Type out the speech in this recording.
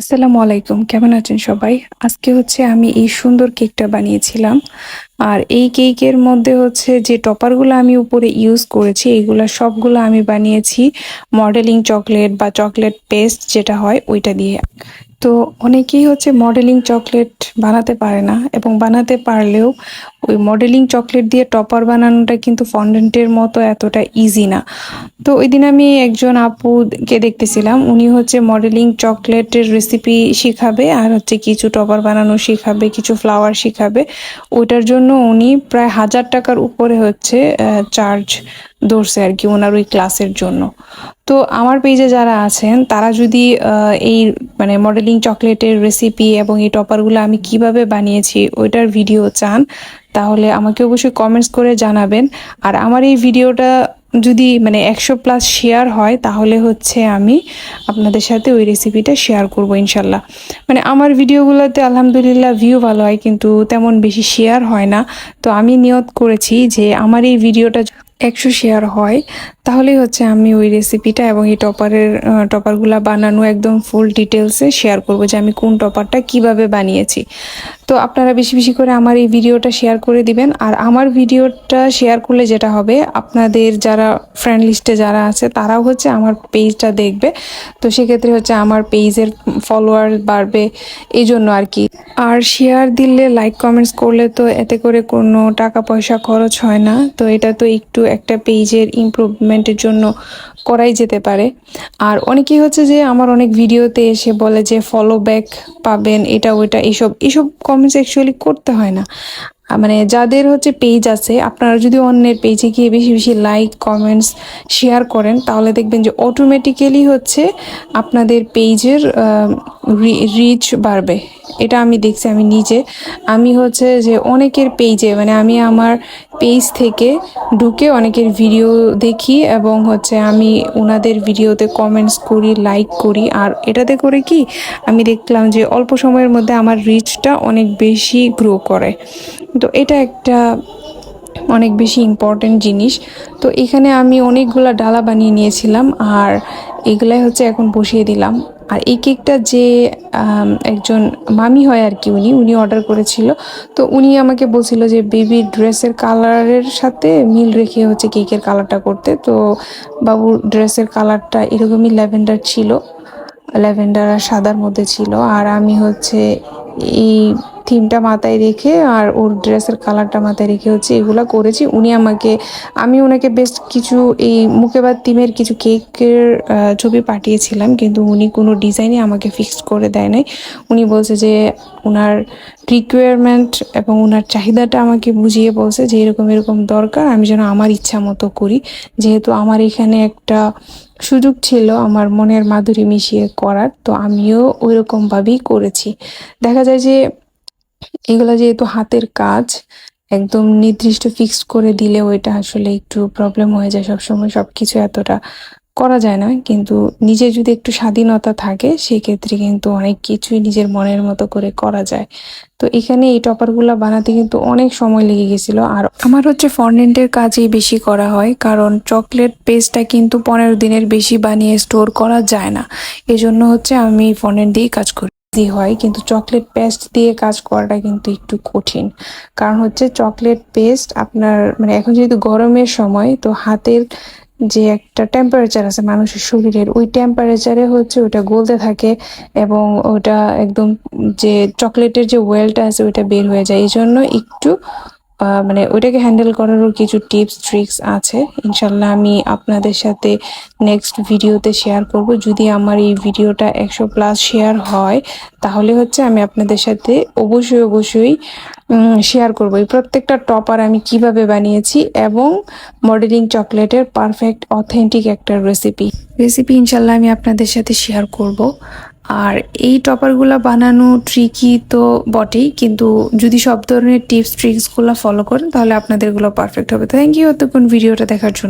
আসসালামু আলাইকুম, কেমন আছেন সবাই? আজকে আমি এই সুন্দর কেকটা বানিয়েছিলাম। আর এই কেকের মধ্যে যে টপারগুলো আমি উপরে ইউজ করেছি, এইগুলা সবগুলো আমি বানিয়েছি মডেলিং চকলেট বা চকলেট পেস্ট যেটা হয় ওইটা দিয়ে। তো অনেকেই মডেলিং চকলেট বানাতে পারে না, এবং বানাতে পারলেও ওই মডেলিং চকলেট দিয়ে টপার বানানোটা কিন্তু ফন্ডেন্টের মতো এতটা ইজি না। তো ওইদিন আমি একজন আপুকে দেখতেছিলাম, উনি মডেলিং চকলেটের রেসিপি শিখাবে, আর কিছু টপার বানানো শিখাবে, কিছু ফ্লাওয়ার শিখাবে। ওইটার জন্য উনি প্রায় 1000 টাকার উপরে চার্জ ধরছে আর কি ওনার ওই ক্লাসের জন্য। তো আমার পেজে যারা আছেন তারা যদি এই মডেলিং চকলেটের রেসিপি এবং এই টপারগুলো আমি কিভাবে বানিয়েছি ওইটার ভিডিও চান, তাহলে আমাকে অবশ্যই কমেন্টস করে জানাবেন। আর আমার এই ভিডিওটা যদি 100+ শেয়ার হয়, তাহলে আমি আপনাদের সাথে ওই রেসিপিটা শেয়ার করব ইনশাল্লাহ। আমার ভিডিওগুলোতে আলহামদুলিল্লাহ ভিউ ভালো হয়, কিন্তু তেমন বেশি শেয়ার হয় না। তো আমি নিয়ত করেছি যে আমার এই ভিডিওটা 100 শেয়ার হয়, তাহলেই আমি ওই রেসিপিটা এবং এই টপারগুলা বানানো একদম ফুল ডিটেলসে শেয়ার করব, যে আমি কোন টপারটা কিভাবে বানিয়েছি। তো আপনারা বেশি বেশি করে আমার এই ভিডিওটা শেয়ার করে দিবেন। আর আমার ভিডিওটা শেয়ার করলে যেটা হবে, আপনাদের যারা ফ্রেন্ড লিস্টে যারা আছে তারাও আমার পেজটা দেখবে। তো সেক্ষেত্রে আমার পেজের ফলোয়ার বাড়বে, এই জন্য আর কি। আর শেয়ার দিলে, লাইক কমেন্টস করলে তো এতে করে কোনো টাকা পয়সা খরচ হয় না। তো এটা তো একটু একটা পেজের ইমপ্রুভমেন্টের জন্য করাই যেতে পারে। আর অনেকেই যে আমার অনেক ভিডিওতে এসে বলে যে ফলো ব্যাক পাবেন, এটা ওইটা, এইসব কমেন্টস অ্যাকচুয়ালি করতে হয় না। যাদের পেজ আছে, আপনারা যদি অন্যের পেজে গিয়ে বেশি বেশি লাইক কমেন্টস শেয়ার করেন, তাহলে দেখবেন যে অটোমেটিক্যালি আপনাদের পেজের রিচ বাড়বে। এটা আমি দেখছি, আমি নিজে। আমি যে অনেকের পেজে আমি আমার পেজ থেকে ঢুকে অনেকের ভিডিও দেখি, এবং আমি ওনাদের ভিডিওতে কমেন্টস করি, লাইক করি। আর এটাতে করে কি আমি দেখলাম যে অল্প সময়ের মধ্যে আমার রিচটা অনেক বেশি গ্রো করে। তো এটা একটা অনেক বেশি ইম্পর্টেন্ট জিনিস। তো এখানে আমি অনেকগুলা ডালা বানিয়ে নিয়েছিলাম, আর এগুলাই এখন বসিয়ে দিলাম। আর এই কেকটা যে একজন মামি হয় আর কি, উনি অর্ডার করেছিল। তো উনি আমাকে বলছিল যে বেবির ড্রেসের কালারের সাথে মিল রেখে কেকের কালারটা করতে। তো বাবুর ড্রেসের কালারটা এরকমই ল্যাভেন্ডার ছিল, ল্যাভেন্ডার আর সাদার মধ্যে ছিল। আর আমি এই থিমটা মাথায় রেখে আর ওর ড্রেসের কালারটা মাথায় রেখে এগুলা করেছি। আমি ওনাকে বেস্ট কিছু এই মুকেবাদ থিমের কিছু কেকের ছবি পাঠিয়েছিলাম, কিন্তু উনি কোনো ডিজাইনই আমাকে ফিক্সড করে দেয় নাই। উনি বলছে যে ওনার রিকোয়ারমেন্ট এবং ওনার চাহিদাটা আমাকে বুঝিয়ে বলছে যে এরকম এরকম দরকার, আমি যেন আমার ইচ্ছা মতো করি। যেহেতু আমার এখানে একটা সুযোগ ছিল আমার মনের মাধুরী মিশিয়ে করার, তো আমিও ওইরকম ভাবেই করেছি। দেখা যায় যে এগুলো যেহেতু হাতের কাজ, একদম নির্দিষ্ট ফিক্সড করে দিলে ওইটা আসলে একটু প্রবলেম হয়ে যায়, সবসময় সবকিছু এতটা করা যায় না। কিন্তু নিজে যদি একটু স্বাধীনতা থাকে, সেক্ষেত্রে কিন্তু অনেক কিছুই নিজের মনের মতো করে করা যায়। তো এখানে এই টপারগুলো বানাতে কিন্তু অনেক সময় লেগে গেছিল। আর আমার ফন্ডেন্টের কাজই বেশি করা হয়, কারণ চকলেট পেস্টটা কিন্তু 15 দিনের বেশি বানিয়ে স্টোর করা যায় না। এজন্য আমি ফন্ডেন্ট দিয়েই কাজ করি। ইজি হয়, কিন্তু চকলেট পেস্ট দিয়ে কাজ করাটা কিন্তু একটু কঠিন। কারণ চকলেট পেস্ট আপনার এখন যেহেতু গরমের সময়, তো হাতের যে একটা টেম্পারেচার আছে মানুষের শরীরের, ওই টেম্পারেচারে ওটা গলতে থাকে, এবং ওটা একদম যে চকলেটের যে ওয়েলটা আছে ওইটা বের হয়ে যায়। এই জন্য একটু ওইটাকে হ্যান্ডেল করারও কিছু টিপস ট্রিক্স আছে। ইনশাল্লাহ আমি আপনাদের সাথে নেক্সট ভিডিওতে শেয়ার করব। যদি আমার এই ভিডিওটা 100+ শেয়ার হয়, তাহলে আমি আপনাদের সাথে অবশ্যই শেয়ার করব এই প্রত্যেকটা টপার আমি কিভাবে বানিয়েছি, এবং মডেলিং চকলেটের পারফেক্ট অথেন্টিক একটা রেসিপি ইনশাল্লাহ আমি আপনাদের সাথে শেয়ার করব। আর এই টপারগুলো বানানো ট্রিকি তো বটেই, কিন্তু যদি সব ধরনের টিপস ট্রিক্সগুলো ফলো করেন, তাহলে আপনাদেরগুলো পারফেক্ট হবে। থ্যাংক ইউ এতক্ষণ ভিডিওটা দেখার জন্য।